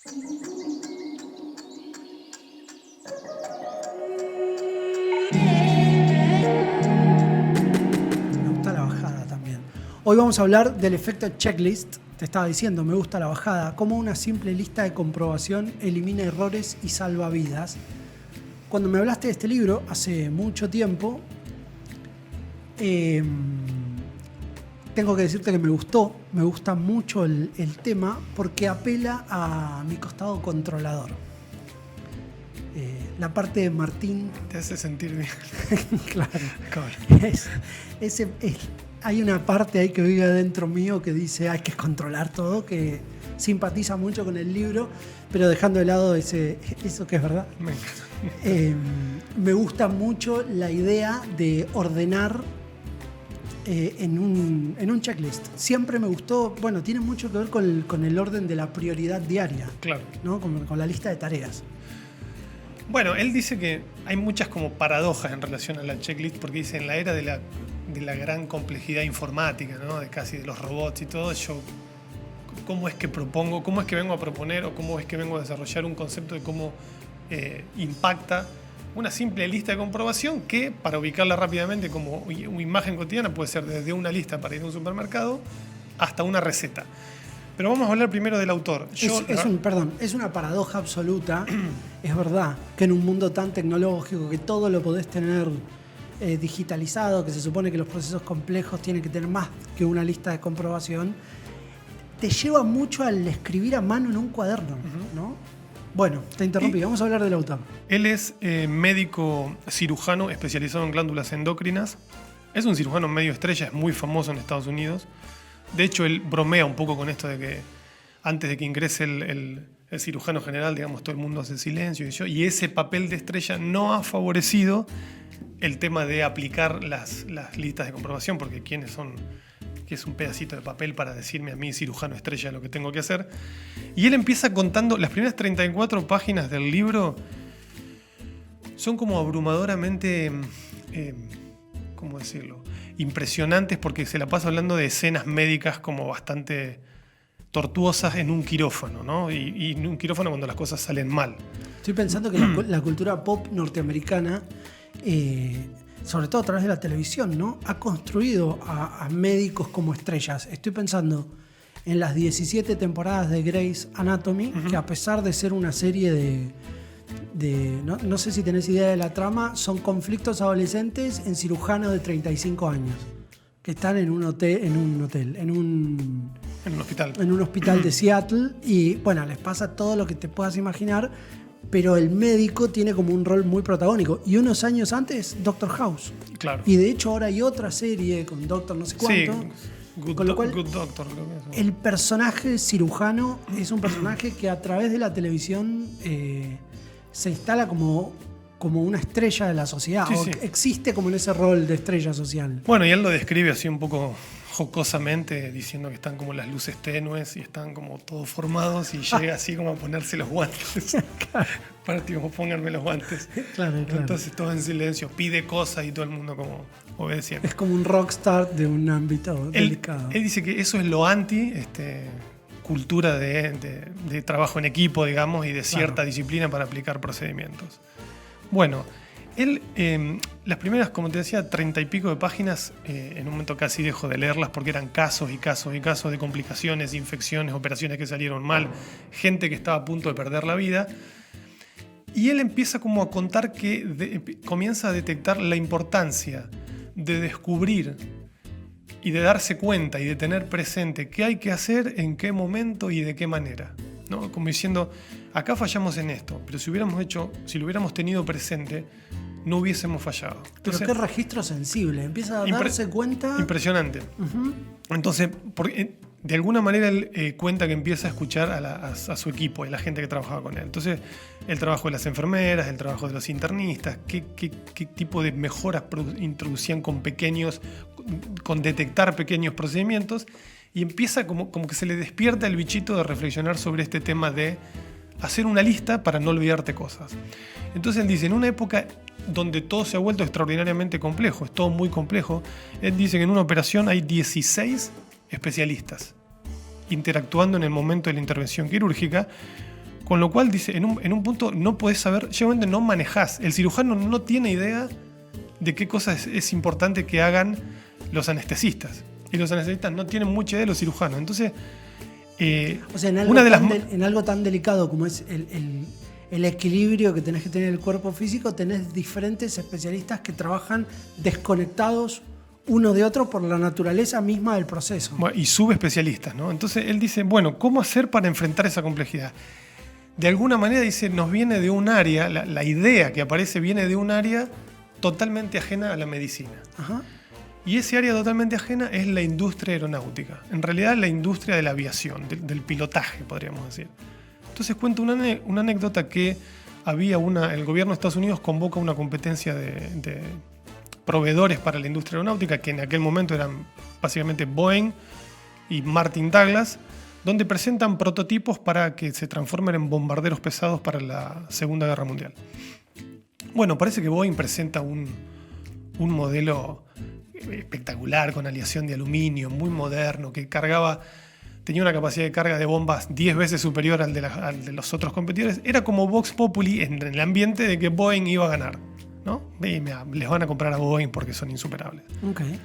Me gusta la bajada también. Hoy vamos a hablar del efecto checklist. Te estaba diciendo, me gusta la bajada. Cómo una simple lista de comprobación elimina errores y salva vidas. Cuando me hablaste de este libro, hace mucho tiempo, tengo que decirte que me gusta mucho el tema porque apela a mi costado controlador. La parte de Martín... Te hace sentir bien. Claro. Hay una parte ahí que vive adentro mío que dice hay que controlar todo, que simpatiza mucho con el libro, pero dejando de lado eso que es verdad. Me gusta mucho la idea de ordenar en un checklist. Siempre me gustó, bueno, tiene mucho que ver con el orden de la prioridad diaria. Claro. ¿No? Con la lista de tareas. Bueno, él dice que hay muchas como paradojas en relación a la checklist, porque dice, en la era de la gran complejidad informática, ¿no? De casi de los robots y todo, ¿cómo es que propongo, cómo es que vengo a proponer o cómo es que vengo a desarrollar un concepto de cómo impacta una simple lista de comprobación que, para ubicarla rápidamente como una imagen cotidiana, puede ser desde una lista para ir a un supermercado hasta una receta? Pero vamos a hablar primero del autor. Es una paradoja absoluta. Es verdad que en un mundo tan tecnológico, que todo lo podés tener digitalizado, que se supone que los procesos complejos tienen que tener más que una lista de comprobación, te lleva mucho al escribir a mano en un cuaderno, ¿no? Bueno, te interrumpí, vamos a hablar del autor. Él es médico cirujano especializado en glándulas endocrinas. Es un cirujano medio estrella, es muy famoso en Estados Unidos. De hecho, él bromea un poco con esto de que antes de que ingrese el cirujano general, digamos, todo el mundo hace silencio y ese papel de estrella no ha favorecido el tema de aplicar las listas de comprobación, porque ¿quiénes son? Que es un pedacito de papel para decirme a mí, cirujano estrella, lo que tengo que hacer. Y él empieza contando, las primeras 34 páginas del libro son como abrumadoramente, ¿cómo decirlo?, impresionantes, porque se la pasa hablando de escenas médicas como bastante tortuosas en un quirófano, ¿no? Y en un quirófano cuando las cosas salen mal. Estoy pensando que la cultura pop norteamericana, sobre todo a través de la televisión, ¿no?, ha construido a médicos como estrellas. Estoy pensando en las 17 temporadas de Grey's Anatomy, que a pesar de ser una serie no sé si tenés idea de la trama, son conflictos adolescentes en cirujanos de 35 años que están en un hospital de Seattle y bueno, les pasa todo lo que te puedas imaginar, pero el médico tiene como un rol muy protagónico. Y unos años antes, Doctor House. Claro. Y de hecho ahora hay otra serie con Doctor no sé cuánto. Sí, con lo cual, Good Doctor, creo que es. El personaje cirujano es un personaje que a través de la televisión se instala como una estrella de la sociedad, sí. Existe como en ese rol de estrella social. Bueno, y él lo describe así un poco jocosamente, diciendo que están como las luces tenues y están como todos formados y llega así como a ponerse los guantes. Para tipo, pónganme los guantes. Claro. Entonces todo en silencio, pide cosas y todo el mundo como obedeciendo. Es como un rockstar de un ámbito delicado. Él dice que eso es lo anti cultura de trabajo en equipo, digamos, y de cierta disciplina para aplicar procedimientos. Bueno, él, las primeras, como te decía, 30 y pico de páginas, en un momento casi dejo de leerlas porque eran casos y casos y casos de complicaciones, infecciones, operaciones que salieron mal, gente que estaba a punto de perder la vida. Y él empieza como a contar que comienza a detectar la importancia de descubrir y de darse cuenta y de tener presente qué hay que hacer, en qué momento y de qué manera, ¿no? Como diciendo, acá fallamos en esto, pero si lo hubiéramos tenido presente, no hubiésemos fallado. Entonces, pero qué registro sensible, empieza a darse cuenta. Impresionante. Entonces, de alguna manera él cuenta que empieza a escuchar a su equipo y a la gente que trabajaba con él. Entonces, el trabajo de las enfermeras, el trabajo de los internistas, qué tipo de mejoras introducían con detectar pequeños procedimientos, y empieza como que se le despierta el bichito de reflexionar sobre este tema de hacer una lista para no olvidarte cosas. Entonces él dice, en una época donde todo se ha vuelto extraordinariamente complejo, es todo muy complejo, él dice que en una operación hay 16 especialistas interactuando en el momento de la intervención quirúrgica, Con lo cual, dice, en un punto no podés saber, llegamente no manejás. El cirujano no tiene idea de qué cosas es importante que hagan los anestesistas. Y los anestesistas no tienen mucha idea de los cirujanos. Entonces, o sea, en algo tan delicado como es el equilibrio que tenés que tener en el cuerpo físico, tenés diferentes especialistas que trabajan desconectados uno de otro por la naturaleza misma del proceso. Bueno, y subespecialistas, ¿no? Entonces él dice, bueno, ¿cómo hacer para enfrentar esa complejidad? De alguna manera, dice, nos viene de un área, la idea que aparece viene de un área totalmente ajena a la medicina. Ajá. Y ese área totalmente ajena es la industria aeronáutica. En realidad, la industria de la aviación, del pilotaje, podríamos decir. Entonces cuento una anécdota que el gobierno de Estados Unidos convoca una competencia de proveedores para la industria aeronáutica, que en aquel momento eran básicamente Boeing y Martin Douglas, donde presentan prototipos para que se transformen en bombarderos pesados para la Segunda Guerra Mundial. Bueno, parece que Boeing presenta un modelo espectacular con aleación de aluminio, muy moderno, que tenía una capacidad de carga de bombas 10 veces superior al de los otros competidores. Era como Vox Populi en el ambiente de que Boeing iba a ganar, ¿no? Y les van a comprar a Boeing porque son insuperables. Okay.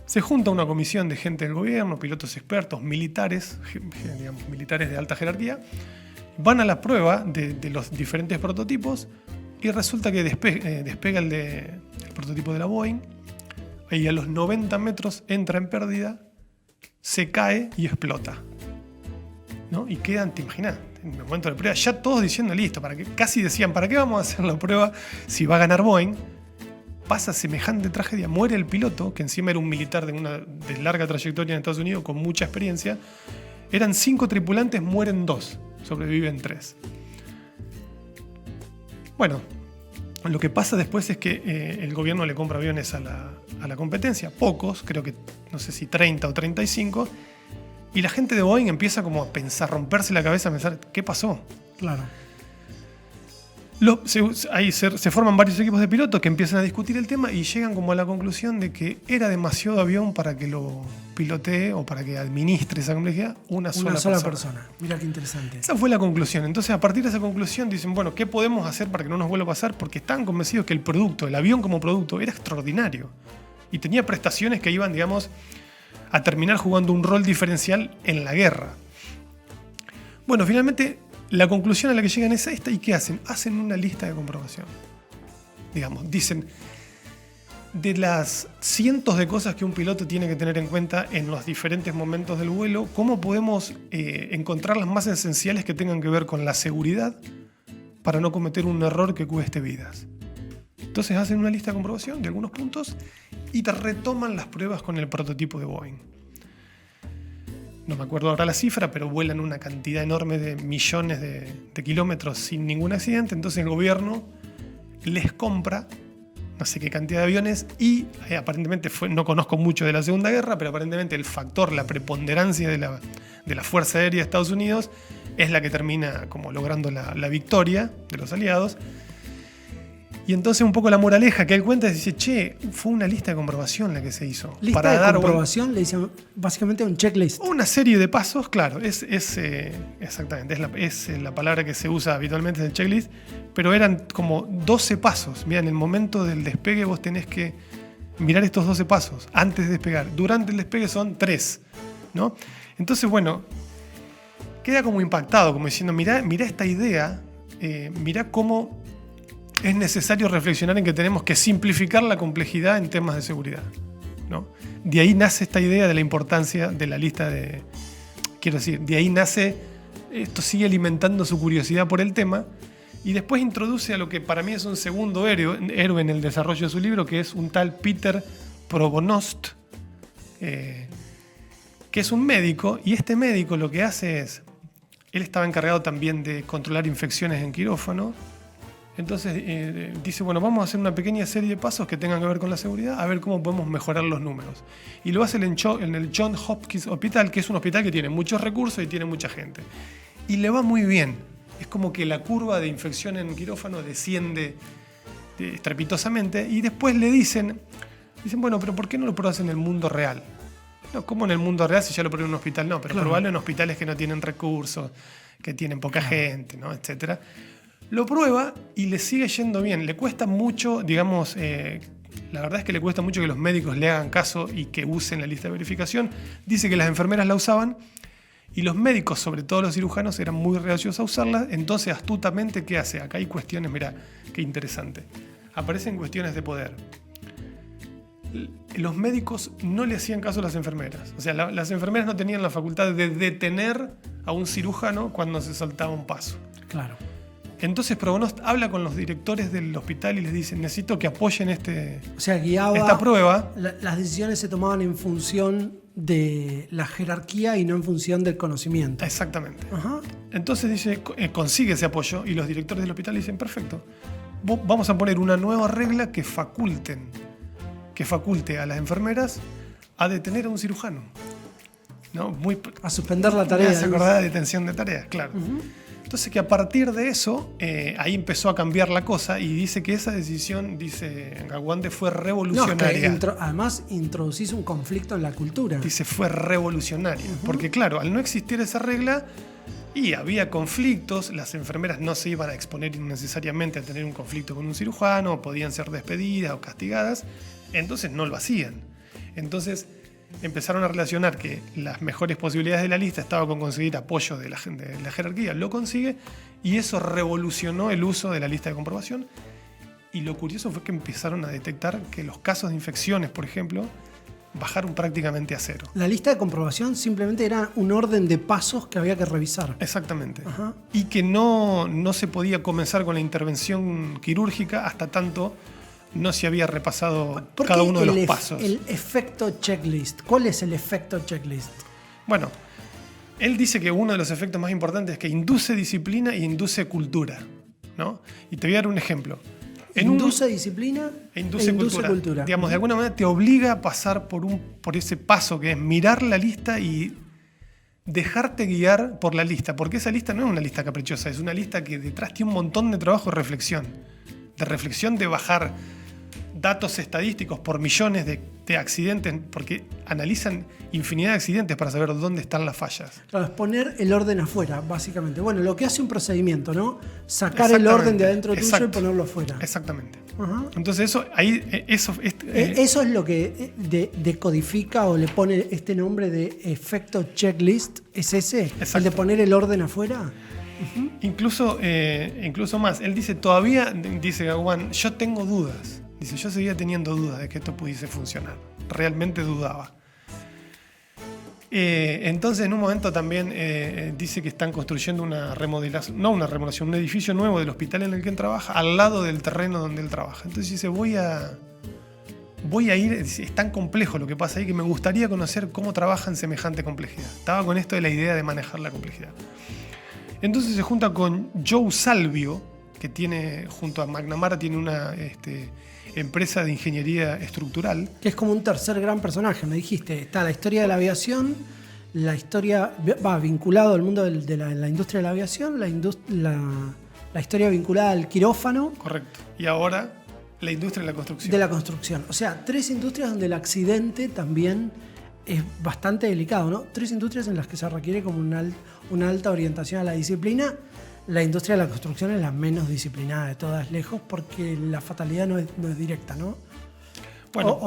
Se junta una comisión de gente del gobierno, pilotos expertos, militares, digamos, militares de alta jerarquía, van a la prueba de los diferentes prototipos y resulta que despega el prototipo de la Boeing y a los 90 metros entra en pérdida, se cae y explota, ¿no? Y quedan, te imaginas, en el momento de la prueba, ya todos diciendo listo, casi decían, ¿para qué vamos a hacer la prueba si va a ganar Boeing? Pasa semejante tragedia, muere el piloto, que encima era un militar de larga trayectoria en Estados Unidos, con mucha experiencia. Eran 5 tripulantes, mueren 2, sobreviven 3. Bueno, lo que pasa después es que el gobierno le compra aviones a la competencia, pocos, creo que no sé si 30 o 35, y la gente de Boeing empieza como a pensar, romperse la cabeza, a pensar, ¿qué pasó? Claro. Ahí se forman varios equipos de pilotos que empiezan a discutir el tema y llegan como a la conclusión de que era demasiado avión para que lo pilotee o para que administre esa complejidad una sola persona. Mira qué interesante. Esa fue la conclusión. Entonces, a partir de esa conclusión dicen, bueno, ¿qué podemos hacer para que no nos vuelva a pasar? Porque estaban convencidos que el avión como producto, era extraordinario y tenía prestaciones que iban, digamos, a terminar jugando un rol diferencial en la guerra. Bueno, finalmente la conclusión a la que llegan es esta. ¿Y qué hacen? Hacen una lista de comprobación. Digamos, dicen, de las cientos de cosas que un piloto tiene que tener en cuenta en los diferentes momentos del vuelo, ¿cómo podemos encontrar las más esenciales que tengan que ver con la seguridad para no cometer un error que cueste vidas? Entonces hacen una lista de comprobación de algunos puntos y te retoman las pruebas con el prototipo de Boeing. No me acuerdo ahora la cifra, pero vuelan una cantidad enorme de millones de kilómetros sin ningún accidente. Entonces el gobierno les compra no sé qué cantidad de aviones y aparentemente no conozco mucho de la Segunda Guerra, pero aparentemente el factor, la preponderancia de la Fuerza Aérea de Estados Unidos es la que termina como logrando la victoria de los aliados. Y entonces un poco la moraleja que él cuenta es, dice, che, fue una lista de comprobación la que se hizo. Lista para de comprobación, le dicen básicamente un checklist. Una serie de pasos, claro, exactamente, es la palabra que se usa habitualmente en el checklist, pero eran como 12 pasos. Mira, en el momento del despegue vos tenés que mirar estos 12 pasos antes de despegar. Durante el despegue son 3, ¿no? Entonces, bueno, queda como impactado, como diciendo, mirá esta idea, mirá cómo es necesario reflexionar en que tenemos que simplificar la complejidad en temas de seguridad, ¿no? De ahí nace esta idea de la importancia de la lista de... Quiero decir, de ahí nace... Esto sigue alimentando su curiosidad por el tema y después introduce a lo que para mí es un segundo héroe en el desarrollo de su libro, que es un tal Peter Pronovost, que es un médico, y este médico lo que hace es... Él estaba encargado también de controlar infecciones en quirófano. Entonces dice, bueno, vamos a hacer una pequeña serie de pasos que tengan que ver con la seguridad, a ver cómo podemos mejorar los números. Y lo hace en el John Hopkins Hospital, que es un hospital que tiene muchos recursos y tiene mucha gente. Y le va muy bien. Es como que la curva de infección en quirófano desciende estrepitosamente y después le dicen, bueno, pero ¿por qué no lo pruebas en el mundo real? No, como en el mundo real, si ya lo pruebo en un hospital, no, pero Claro. probarlo en hospitales que no tienen recursos, que tienen poca gente, ¿no? Etcétera. Lo prueba y le sigue yendo bien. Le cuesta mucho, digamos, la verdad es que le cuesta mucho que los médicos le hagan caso y que usen la lista de verificación. Dice que las enfermeras la usaban y los médicos, sobre todo los cirujanos, eran muy reacios a usarla. Entonces, astutamente, ¿qué hace? Acá hay cuestiones, mirá, qué interesante. Aparecen cuestiones de poder. Los médicos no le hacían caso a las enfermeras. O sea, las enfermeras no tenían la facultad de detener a un cirujano cuando se saltaba un paso. Claro. Entonces Provonost habla con los directores del hospital y les dice: necesito que apoyen O sea, guiaba. esta prueba. Las decisiones se tomaban en función de la jerarquía y no en función del conocimiento. Exactamente. Ajá. Entonces dice, consigue ese apoyo y los directores del hospital dicen: perfecto, vamos a poner una nueva regla que faculte a las enfermeras a detener a un cirujano. ¿No? A suspender la Me tarea. hace acordar de detención de tareas, claro. Entonces, que a partir de eso, ahí empezó a cambiar la cosa y dice que esa decisión, dice Gawande, fue No, revolucionaria. es que además introducís un conflicto en la cultura. Dice, fue revolucionaria. Porque claro, al no existir esa regla y había conflictos, las enfermeras no se iban a exponer innecesariamente a tener un conflicto con un cirujano, podían ser despedidas o castigadas, entonces no lo hacían. Entonces empezaron a relacionar que las mejores posibilidades de la lista estaban con conseguir apoyo de la jerarquía, lo consigue, y eso revolucionó el uso de la lista de comprobación. Y lo curioso fue que empezaron a detectar que los casos de infecciones, por ejemplo, bajaron prácticamente a cero. La lista de comprobación simplemente era un orden de pasos que había que revisar. Exactamente. Ajá. Y que no se podía comenzar con la intervención quirúrgica hasta tanto no se había repasado ¿Por cada qué uno de los pasos. El efecto checklist. ¿Cuál es el efecto checklist? Bueno, él dice que uno de los efectos más importantes es que induce disciplina e induce cultura, ¿no? Y te voy a dar un ejemplo. Induce disciplina e induce cultura. Digamos, de alguna manera te obliga a pasar por ese paso que es mirar la lista y dejarte guiar por la lista. Porque esa lista no es una lista caprichosa, es una lista que detrás tiene un montón de trabajo de reflexión. De bajar datos estadísticos por millones de accidentes, porque analizan infinidad de accidentes para saber dónde están las fallas. Claro, es poner el orden afuera, básicamente. Bueno, lo que hace un procedimiento, ¿no? Sacar el orden de adentro tuyo y ponerlo afuera. Exactamente. Ajá. Entonces eso es lo que decodifica o le pone este nombre de efecto checklist. ¿Es ese? Exacto. ¿El de poner el orden afuera? Incluso más. Él dice, todavía, dice Gawande, yo tengo dudas. Dice, yo seguía teniendo dudas de que esto pudiese funcionar. Realmente dudaba. Entonces, en un momento también dice que están construyendo una remodelación, no una remodelación, un edificio nuevo del hospital en el que él trabaja, al lado del terreno donde él trabaja. Entonces dice, voy a ir, es tan complejo lo que pasa ahí que me gustaría conocer cómo trabajan semejante complejidad. Estaba con esto de la idea de manejar la complejidad. Entonces se junta con Joe Salvio, que tiene, junto a McNamara, tiene una empresa de ingeniería estructural. Que es como un tercer gran personaje, me dijiste. Está la historia de la aviación, la historia vinculado al mundo de la industria de la aviación, la historia vinculada al quirófano. Correcto. Y ahora la industria de la construcción. De la construcción. O sea, 3 industrias donde el accidente también es bastante delicado, ¿no? 3 industrias en las que se requiere como una alta orientación a la disciplina. La industria de la construcción es la menos disciplinada de todas, lejos, porque la fatalidad no es directa, ¿no? Bueno,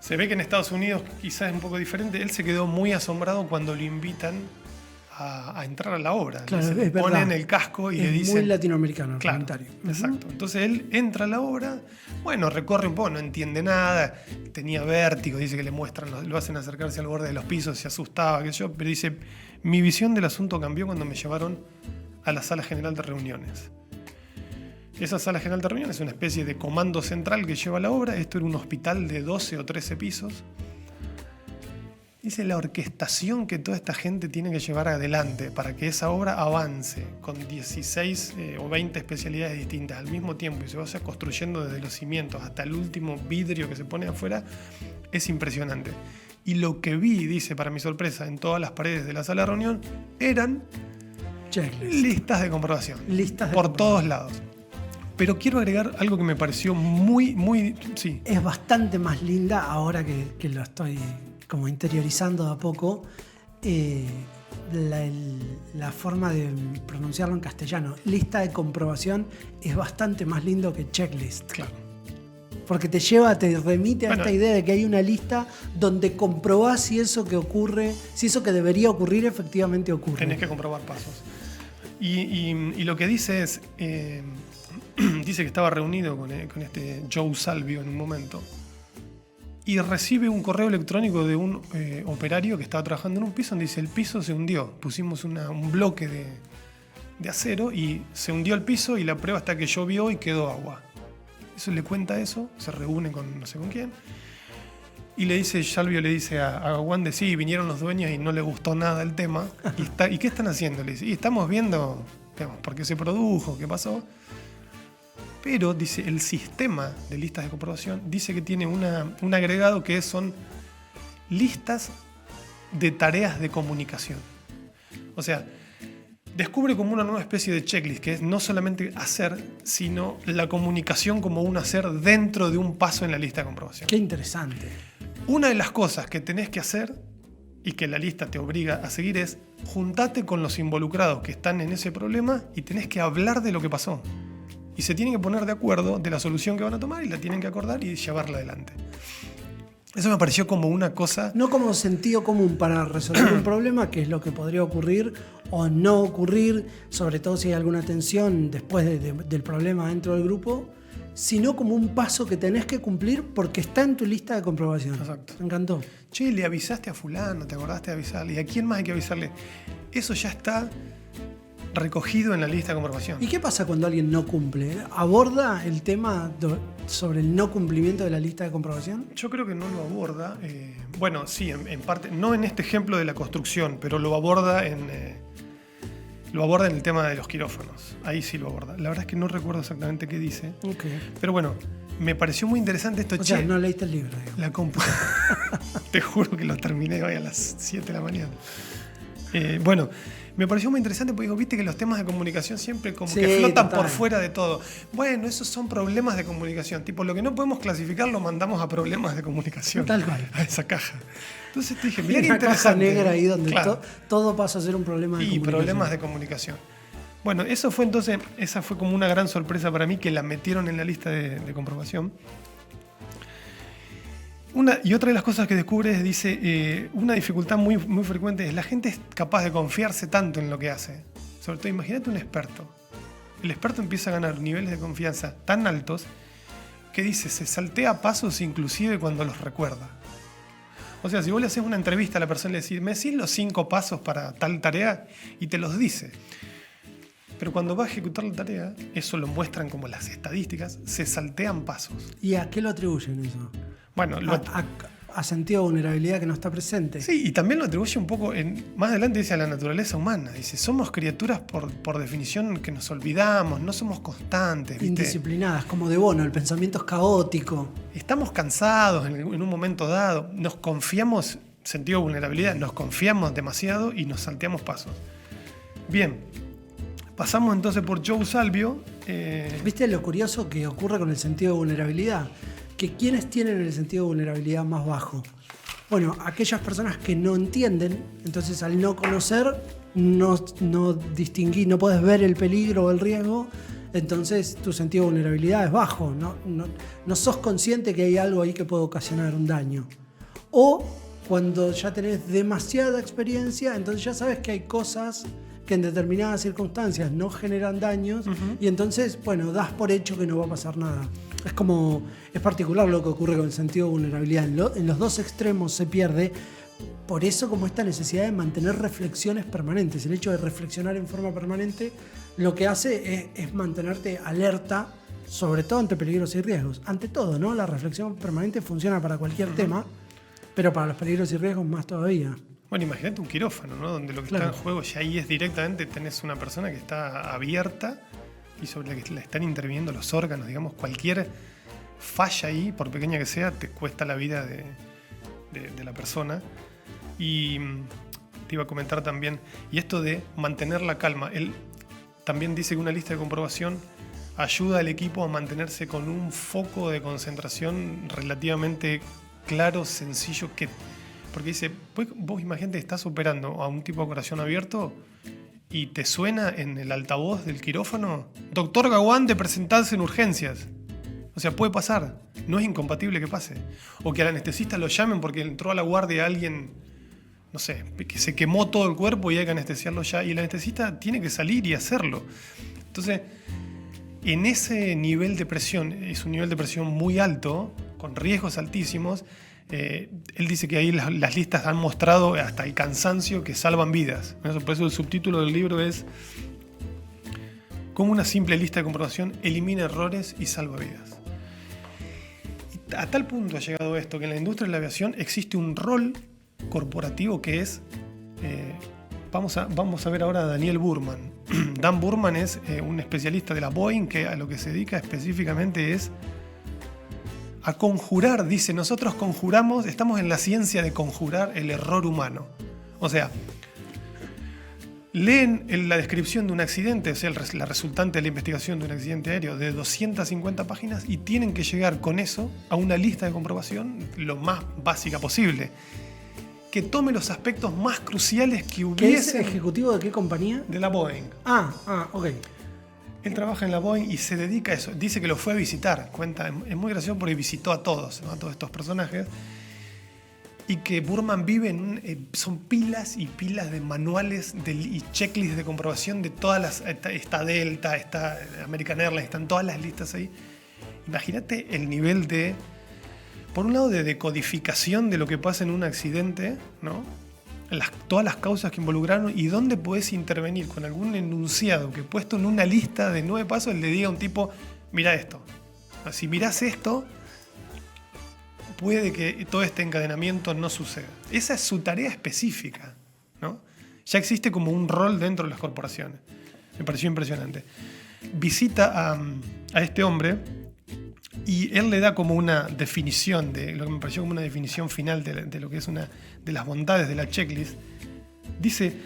se ve que en Estados Unidos quizás es un poco diferente. Él se quedó muy asombrado cuando lo invitan a entrar a la obra. Claro, le ponen el casco y le dicen... Es muy latinoamericano el claro, comentario. Exacto. Entonces él entra a la obra, bueno, recorre un poco, no entiende nada, tenía vértigo, dice que le muestran, lo hacen acercarse al borde de los pisos, se asustaba, qué sé yo, pero dice, mi visión del asunto cambió cuando me llevaron a la sala general de reuniones. Esa sala general de reuniones es una especie de comando central que lleva la obra. Esto era un hospital de 12 o 13 pisos. Dice la orquestación que toda esta gente tiene que llevar adelante para que esa obra avance con 16 o 20 especialidades distintas al mismo tiempo y se vaya construyendo desde los cimientos hasta el último vidrio que se pone afuera, es impresionante. Y lo que vi, dice, para mi sorpresa, en todas las paredes de la sala de reunión eran listas de comprobación. Por todos lados. Pero quiero agregar algo que me pareció muy... Sí. Es bastante más linda ahora que lo estoy como interiorizando de a poco la forma de pronunciarlo en castellano. Lista de comprobación es bastante más lindo que checklist. Claro. Porque te remite a esta idea de que hay una lista donde comprobás si eso que ocurre, si eso que debería ocurrir efectivamente ocurre. Tenés que comprobar pasos. Y lo que dice es, dice que estaba reunido con este Joe Salvio en un momento y recibe un correo electrónico de un operario que estaba trabajando en un piso donde dice: el piso se hundió, pusimos un bloque de acero y se hundió el piso y la prueba está que llovió y quedó agua. Eso le cuenta eso, se reúne con no sé con quién y le dice, Salvio le dice a Wande, sí, vinieron los dueños y no le gustó nada el tema. ¿Y qué están haciendo? Le dice, y estamos viendo, digamos, por qué se produjo, qué pasó. Pero, dice, el sistema de listas de comprobación dice que tiene un agregado que son listas de tareas de comunicación. O sea, descubre como una nueva especie de checklist, que es no solamente hacer, sino la comunicación como un hacer dentro de un paso en la lista de comprobación. Qué interesante. Una de las cosas que tenés que hacer y que la lista te obliga a seguir es juntate con los involucrados que están en ese problema y tenés que hablar de lo que pasó. Y se tienen que poner de acuerdo de la solución que van a tomar y la tienen que acordar y llevarla adelante. Eso me pareció como una cosa... No como sentido común para resolver un problema, que es lo que podría ocurrir o no ocurrir, sobre todo si hay alguna tensión después del problema dentro del grupo, sino como un paso que tenés que cumplir porque está en tu lista de comprobación. Exacto. Me encantó. Che, le avisaste a fulano, te acordaste de avisarle. ¿Y a quién más hay que avisarle? Eso ya está recogido en la lista de comprobación. ¿Y qué pasa cuando alguien no cumple? ¿Aborda el tema sobre el no cumplimiento de la lista de comprobación? Yo creo que no lo aborda. Bueno, sí, en parte, no en este ejemplo de la construcción, pero lo aborda en el tema de los quirófanos. Ahí sí lo aborda. La verdad es que no recuerdo exactamente qué dice. Okay. Pero bueno, me pareció muy interesante esto. O sea, no leíste el libro, digamos. La computadora. Te juro que lo terminé hoy a las 7 de la mañana. Bueno, me pareció muy interesante porque digo, viste que los temas de comunicación siempre como que flotan por fuera de todo. Bueno, esos son problemas de comunicación. Tipo, lo que no podemos clasificar lo mandamos a problemas de comunicación. Tal cual. A esa caja. Entonces te dije, mira qué una interesante. Caja negra ahí donde claro. todo pasa a ser un problema de comunicación. Y problemas de comunicación. Bueno, eso fue entonces, esa fue como una gran sorpresa para mí que la metieron en la lista de comprobación. Y otra de las cosas que descubre es, dice, una dificultad muy, muy frecuente es la gente es capaz de confiarse tanto en lo que hace. Sobre todo, imagínate un experto. El experto empieza a ganar niveles de confianza tan altos que dice, se saltea pasos inclusive cuando los recuerda. O sea, si vos le haces una entrevista a la persona y le decís, ¿me decís los 5 pasos para tal tarea? Y te los dice. Pero cuando va a ejecutar la tarea, eso lo muestran como las estadísticas, se saltean pasos. ¿Y a qué lo atribuyen eso? Bueno, a sentido de vulnerabilidad que no está presente. Sí, y también lo atribuye un poco, más adelante dice a la naturaleza humana. Dice, somos criaturas por definición que nos olvidamos, no somos constantes. ¿viste? Indisciplinadas, como de Bono, el pensamiento es caótico. Estamos cansados en un momento dado, nos confiamos, sentido de vulnerabilidad, nos confiamos demasiado y nos salteamos pasos. Bien, pasamos entonces por Joe Salvio. ¿Viste lo curioso que ocurre con el sentido de vulnerabilidad? Que ¿quiénes tienen el sentido de vulnerabilidad más bajo? Bueno, aquellas personas que no entienden, entonces al no conocer, no distinguís, no puedes ver el peligro o el riesgo, entonces tu sentido de vulnerabilidad es bajo, no sos consciente que hay algo ahí que puede ocasionar un daño. O cuando ya tenés demasiada experiencia, entonces ya sabes que hay cosas que en determinadas circunstancias no generan daños y entonces, bueno, das por hecho que no va a pasar nada. Es particular lo que ocurre con el sentido de vulnerabilidad. En los dos extremos se pierde. Por eso como esta necesidad de mantener reflexiones permanentes. El hecho de reflexionar en forma permanente lo que hace es mantenerte alerta, sobre todo ante peligros y riesgos. Ante todo, ¿no? La reflexión permanente funciona para cualquier tema, pero para los peligros y riesgos más todavía. Bueno, imagínate un quirófano, ¿no? Donde lo que está en juego ya ahí es directamente, tenés una persona que está abierta y sobre la que le están interviniendo los órganos, digamos, cualquier falla ahí, por pequeña que sea, te cuesta la vida de la persona. Y te iba a comentar también, y esto de mantener la calma, él también dice que una lista de comprobación ayuda al equipo a mantenerse con un foco de concentración relativamente claro, sencillo, que porque dice, vos imagínate, estás operando a un tipo de corazón abierto y te suena en el altavoz del quirófano, doctor Gawán, de presentarse en urgencias. O sea, puede pasar, no es incompatible que pase. O que al anestesista lo llamen porque entró a la guardia alguien, no sé, que se quemó todo el cuerpo y hay que anestesiarlo ya. Y el anestesista tiene que salir y hacerlo. Entonces, en ese nivel de presión, es un nivel de presión muy alto, con riesgos altísimos. Él dice que ahí las listas han mostrado hasta el cansancio que salvan vidas. Por eso el subtítulo del libro es "Cómo una simple lista de comprobación elimina errores y salva vidas". A tal punto ha llegado esto que en la industria de la aviación existe un rol corporativo que es... vamos a ver ahora a Daniel Burman. Dan Burman es un especialista de la Boeing que a lo que se dedica específicamente es a conjurar. Dice, nosotros conjuramos, estamos en la ciencia de conjurar el error humano. O sea, leen la descripción de un accidente, o sea, la resultante de la investigación de un accidente aéreo de 250 páginas y tienen que llegar con eso a una lista de comprobación lo más básica posible. Que tome los aspectos más cruciales que hubiese. ¿Qué es ejecutivo de qué compañía? De la Boeing. Ok. Él trabaja en la Boeing y se dedica a eso. Dice que lo fue a visitar. Cuenta, es muy gracioso porque visitó a todos, ¿no? A todos estos personajes. Y que Burman vive son pilas y pilas de manuales y checklists de comprobación de todas las... Está Delta, está American Airlines, están todas las listas ahí. Imagínate el nivel de... Por un lado, de decodificación de lo que pasa en un accidente, ¿no? Todas las causas que involucraron y dónde podés intervenir con algún enunciado que puesto en una lista de 9 pasos le diga a un tipo, mira esto. Si mirás esto, puede que todo este encadenamiento no suceda. Esa es su tarea específica, ¿no? Ya existe como un rol dentro de las corporaciones. Me pareció impresionante. Visita a este hombre y él le da como una definición, lo que me pareció como una definición final de lo que es una de las bondades de la checklist. Dice,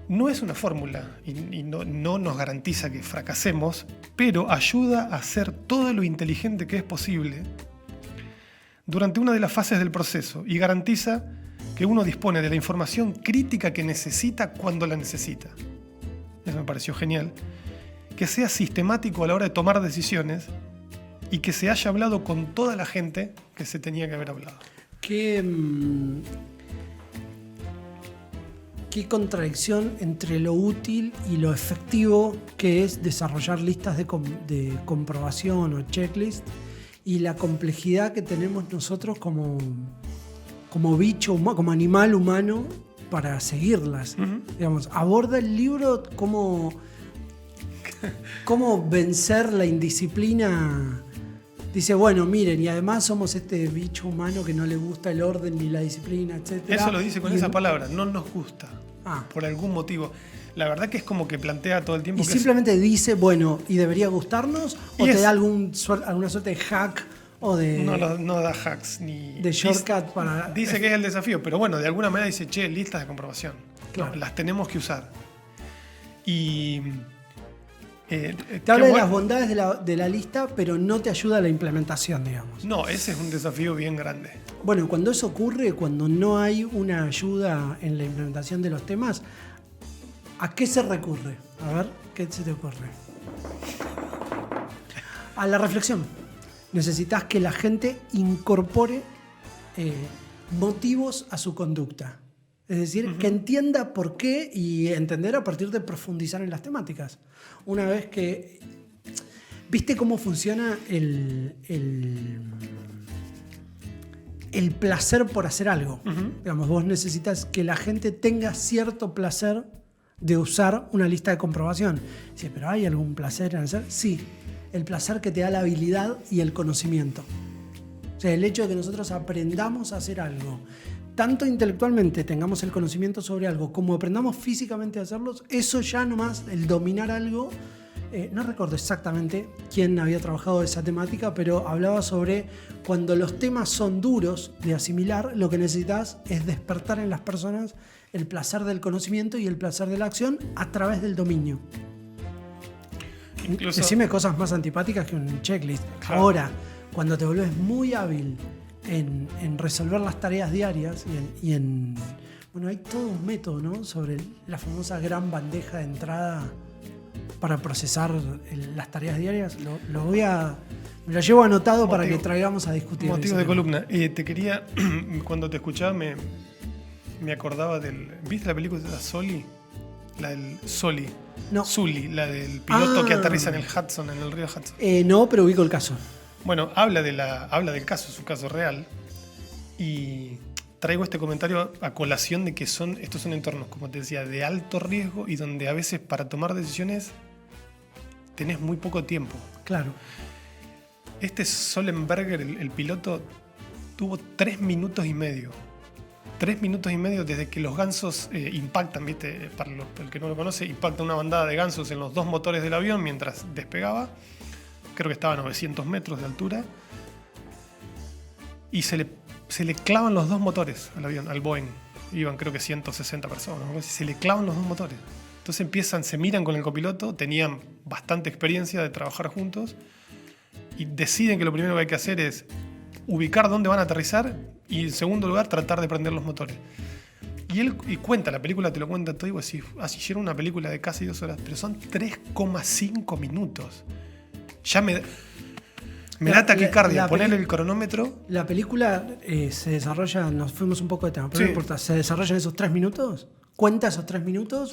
no es una fórmula y no nos garantiza que fracasemos, pero ayuda a hacer todo lo inteligente que es posible durante una de las fases del proceso y garantiza que uno dispone de la información crítica que necesita cuando la necesita. Eso me pareció genial. Que sea sistemático a la hora de tomar decisiones y que se haya hablado con toda la gente que se tenía que haber hablado. Qué contradicción entre lo útil y lo efectivo que es desarrollar listas de comprobación o checklist y la complejidad que tenemos nosotros como bicho, como animal humano para seguirlas. Uh-huh. Digamos, aborda el libro cómo vencer la indisciplina. Dice, bueno, miren, y además somos este bicho humano que no le gusta el orden ni la disciplina, etc. Eso lo dice con esa palabra, no nos gusta, por algún motivo. La verdad que es como que plantea todo el tiempo... Y simplemente dice, bueno, ¿y debería gustarnos? ¿O te da alguna suerte de hack o de... No da hacks ni... De shortcut para... Dice que es el desafío, pero bueno, de alguna manera dice, che, listas de comprobación. Claro. No, las tenemos que usar. Y... te habla de las bondades de la lista, pero no te ayuda a la implementación, digamos. No, ese es un desafío bien grande. Bueno, cuando eso ocurre, cuando no hay una ayuda en la implementación de los temas, ¿a qué se recurre? A ver, ¿qué se te ocurre? A la reflexión. Necesitas que la gente incorpore motivos a su conducta. Es decir, uh-huh, que entienda por qué y entender a partir de profundizar en las temáticas. Una vez que... ¿Viste cómo funciona el placer por hacer algo? Uh-huh. Digamos, vos necesitas que la gente tenga cierto placer de usar una lista de comprobación. Sí, pero ¿hay algún placer en hacer? Sí, el placer que te da la habilidad y el conocimiento. O sea, el hecho de que nosotros aprendamos a hacer algo, tanto intelectualmente tengamos el conocimiento sobre algo, como aprendamos físicamente a hacerlo, eso ya nomás, el dominar algo, no recuerdo exactamente quién había trabajado esa temática, pero hablaba sobre cuando los temas son duros de asimilar, lo que necesitas es despertar en las personas el placer del conocimiento y el placer de la acción a través del dominio. Incluso... Decime cosas más antipáticas que un checklist. Claro. Ahora, cuando te volvés muy hábil en resolver las tareas diarias bueno, hay todo un método, ¿no? Sobre la famosa gran bandeja de entrada para procesar las tareas diarias. Me lo llevo anotado para que traigamos a discutir. Motivo de columna. Te quería, cuando te escuchaba, me acordaba ¿viste la película de la Sully? La del Sully. No. Sully, la del piloto que aterriza en el Hudson, en el río Hudson. No, pero ubico el caso. Bueno, habla del caso, es un caso real. Y traigo este comentario a colación de que estos son entornos, como te decía, de alto riesgo y donde a veces para tomar decisiones tenés muy poco tiempo. Claro. Sollenberger, el piloto, tuvo 3 minutos y medio. 3 minutos y medio desde que los gansos impactan, ¿viste? Para el que no lo conoce, impacta una bandada de gansos en los 2 motores del avión mientras despegaba. Creo que estaba a 900 metros de altura. Y se le clavan los 2 motores al avión, al Boeing. Iban creo que 160 personas. Se le clavan los 2 motores. Entonces se miran con el copiloto, tenían bastante experiencia de trabajar juntos y deciden que lo primero que hay que hacer es ubicar dónde van a aterrizar y en segundo lugar tratar de prender los motores. Y cuenta, la película te lo cuenta todo y vos decís, así hicieron una película de casi 2 horas, pero son 3,5 minutos. Ya me da taquicardia, ponerle el cronómetro. La película se desarrolla, nos fuimos un poco de tema, pero no importa, ¿se desarrolla en esos 3 minutos? ¿Cuenta esos 3 minutos?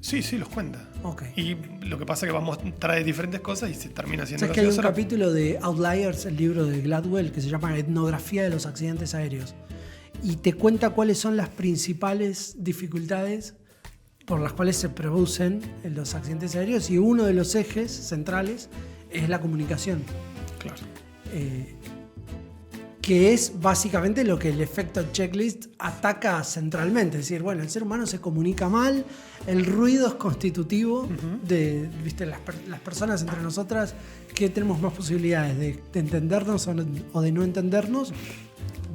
Sí. Sí, los cuenta. Okay. Y lo que pasa es que trae diferentes cosas y se termina haciendo. ¿Sabes que hay un capítulo de Outliers, el libro de Gladwell, que se llama Etnografía de los accidentes aéreos? Y te cuenta cuáles son las principales dificultades por las cuales se producen los accidentes aéreos, y uno de los ejes centrales es la comunicación. Claro. Que es básicamente lo que el efecto checklist ataca centralmente. Es decir, bueno, el ser humano se comunica mal, el ruido es constitutivo de, ¿viste? Las personas entre nosotras, que tenemos más posibilidades de entendernos o de no entendernos.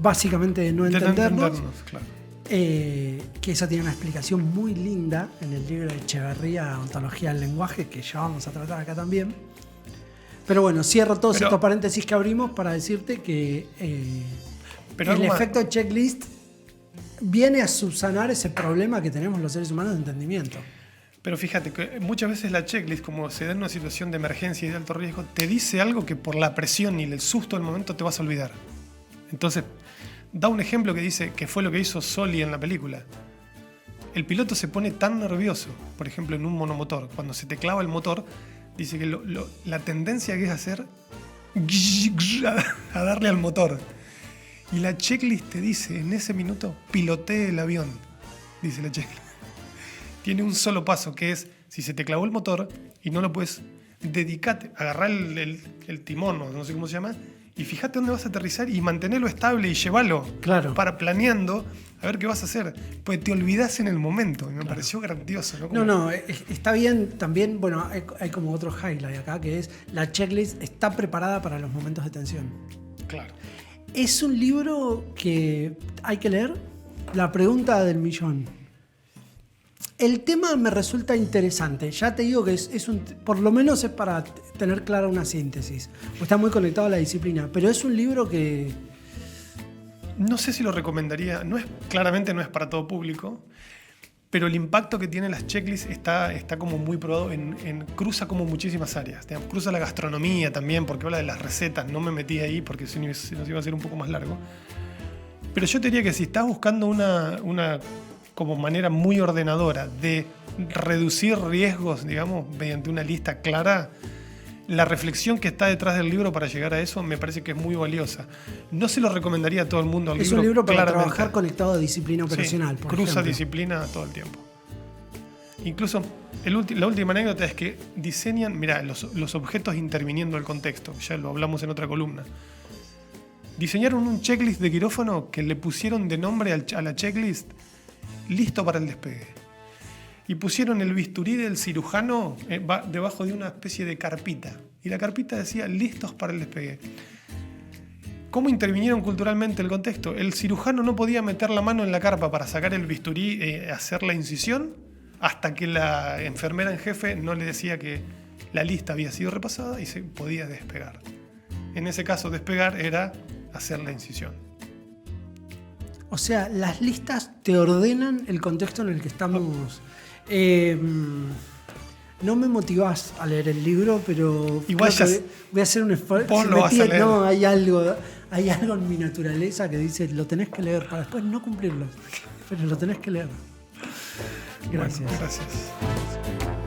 Básicamente de no entendernos. Claro. Que eso tiene una explicación muy linda en el libro de Echeverría, Ontología del Lenguaje, que ya vamos a tratar acá también. Pero bueno, cierro todos estos paréntesis que abrimos para decirte que el efecto checklist viene a subsanar ese problema que tenemos los seres humanos de entendimiento. Pero fíjate que muchas veces la checklist, como se da en una situación de emergencia y de alto riesgo, te dice algo que por la presión y el susto del momento te vas a olvidar. Entonces, da un ejemplo que dice que fue lo que hizo Sully en la película. El piloto se pone tan nervioso, por ejemplo, en un monomotor, cuando se te clava el motor, dice que la tendencia que es hacer a darle al motor. Y la checklist te dice, en ese minuto, pilotee el avión, dice la checklist. Tiene un solo paso, que es, si se te clavó el motor y no lo puedes, dedicate, agarrar el timón, no sé cómo se llama, y fíjate dónde vas a aterrizar y mantenerlo estable y llévalo. Claro. Para planeando a ver qué vas a hacer. Pues te olvidás en el momento. Y me pareció grandioso, ¿no? No, está bien. También, bueno, hay como otro highlight acá, que es la checklist está preparada para los momentos de tensión. Claro. Es un libro que hay que leer. La pregunta del millón. El tema me resulta interesante. Ya te digo que por lo menos es para tener clara una síntesis. Está muy conectado a la disciplina. Pero es un libro que... No sé si lo recomendaría. Claramente no es para todo público. Pero el impacto que tienen las checklists está como muy probado. Cruza como muchísimas áreas. Cruza la gastronomía también, porque habla de las recetas. No me metí ahí porque si no nos iba a ser un poco más largo. Pero yo te diría que si estás buscando una como manera muy ordenadora de reducir riesgos, digamos, mediante una lista clara, la reflexión que está detrás del libro para llegar a eso me parece que es muy valiosa. No se lo recomendaría a todo el mundo. Es un libro para trabajar conectado a disciplina operacional. Sí, cruza disciplina todo el tiempo. Incluso la última anécdota es que diseñan, mirá, los objetos interviniendo el contexto, ya lo hablamos en otra columna. Diseñaron un checklist de quirófano que le pusieron de nombre a la checklist listo para el despegue. Y pusieron el bisturí del cirujano debajo de una especie de carpita. Y la carpita decía listos para el despegue. ¿Cómo intervinieron culturalmente el contexto? El cirujano no podía meter la mano en la carpa para sacar el bisturí, hacer la incisión, hasta que la enfermera en jefe no le decía que la lista había sido repasada y se podía despegar. En ese caso, despegar era hacer la incisión. O sea, las listas te ordenan el contexto en el que estamos. No me motivás a leer el libro, pero igual ya voy a hacer un esfuerzo. Vos lo vas a leer. No, hay algo en mi naturaleza que dice, lo tenés que leer para después no cumplirlo. Pero lo tenés que leer. Gracias. Bueno, gracias.